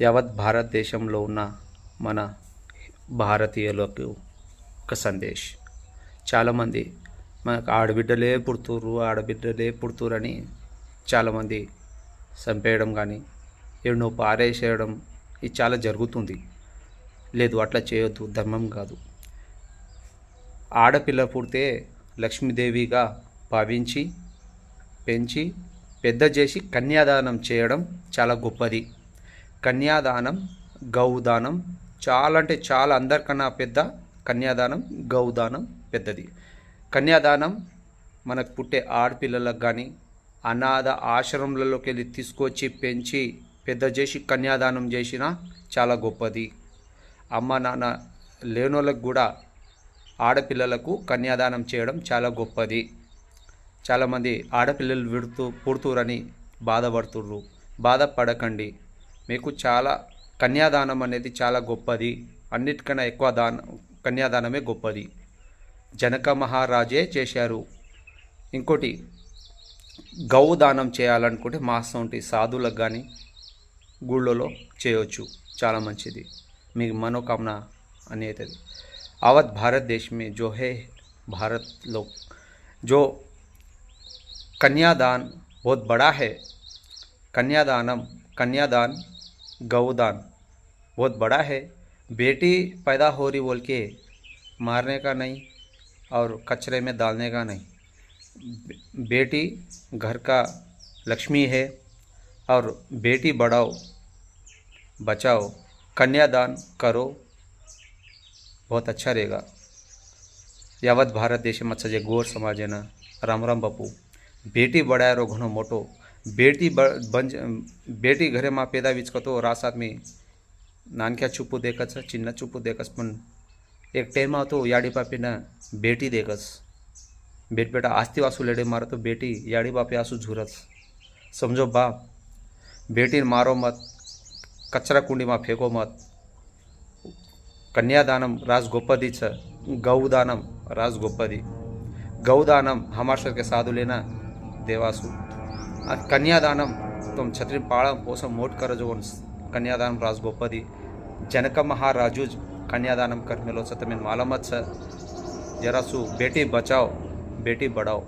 యావత్ భారతదేశంలో ఉన్న మన భారతీయులకు ఒక సందేశ్. చాలామంది మనకు ఆడబిడ్డలే పుడుతురని చాలామంది చంపేయడం కానీ ఎన్నో పారేసేయడం ఇది చాలా జరుగుతుంది. లేదు, అట్లా చేయొద్దు, ధర్మం కాదు. ఆడపిల్ల పుడితే లక్ష్మీదేవిగా భావించి పెంచి పెద్ద చేసి కన్యాదానం చేయడం చాలా గొప్పది. కన్యాదానం, గౌదానం చాలా అంటే చాలా, అందరికన్నా పెద్ద కన్యాదానం, గౌదానం పెద్దది. కన్యాదానం మనకు పుట్టే ఆడపిల్లలకు కానీ అనాథ ఆశ్రమంలోకి వెళ్ళి తీసుకొచ్చి పెంచి పెద్ద చేసి కన్యాదానం చేసినా చాలా గొప్పది. అమ్మ నాన్న లేనోళ్ళకు కూడా ఆడపిల్లలకు కన్యాదానం చేయడం చాలా గొప్పది. చాలామంది ఆడపిల్లలు పుడుతురని బాధపడుతుర్రు. బాధపడకండి, మీకు చాలా కన్యాదానం అనేది చాలా గొప్పది. అన్నిటికన్నా ఎక్కువ కన్యాదానమే గొప్పది. జనక మహారాజే చేశారు. ఇంకోటి, గౌదానం చేయాలనుకుంటే మాసంటి సాధువులకు కానీ గుళ్ళలో చేయవచ్చు, చాలా మంచిది. మీ మనోకామన అనేది आवत भारत देश में जो है, भारत लोग जो कन्यादान बहुत बड़ा है. कन्यादान गौदान बहुत बड़ा है. बेटी पैदा हो रही बोल के मारने का नहीं और कचरे में डालने का नहीं. बेटी घर का लक्ष्मी है और बेटी बढ़ाओ बचाओ, कन्यादान करो, बहुत अच्छा रहेगा. यावत भारत देश में सजे गोर समाज है ना. राम राम बापू. बेटी बढ़ायरो घणो मोटो. बेटी घरे में पैदा विचकतो रासात में नानक्या चुप्पू देखस, चिन्ना चुप्पू देखस, पण एक टाइम आवतो याडी पापीना बेटी देखस. बेटा आस्ती वासू लेडे मारो तो बेटी याडी बापे आसू झूरस. समझो बाप, बेटी मारो मत, कचरा कुंडी में फेंको मत. कन्यादानम राज गोपदी छ, गौदानम राज गोपदी. गौदानम हमारे सर के साधु लेना देवासु. कन्यादानम तुम छत्री पाड़ा पोसम मोट कर जो कन्यादानम राज गोपदी. जनक महाराजू कन्यादानम कर मेलो छ, तमें मालूम छ. जरासु बेटी बचाओ बेटी बढ़ाओ.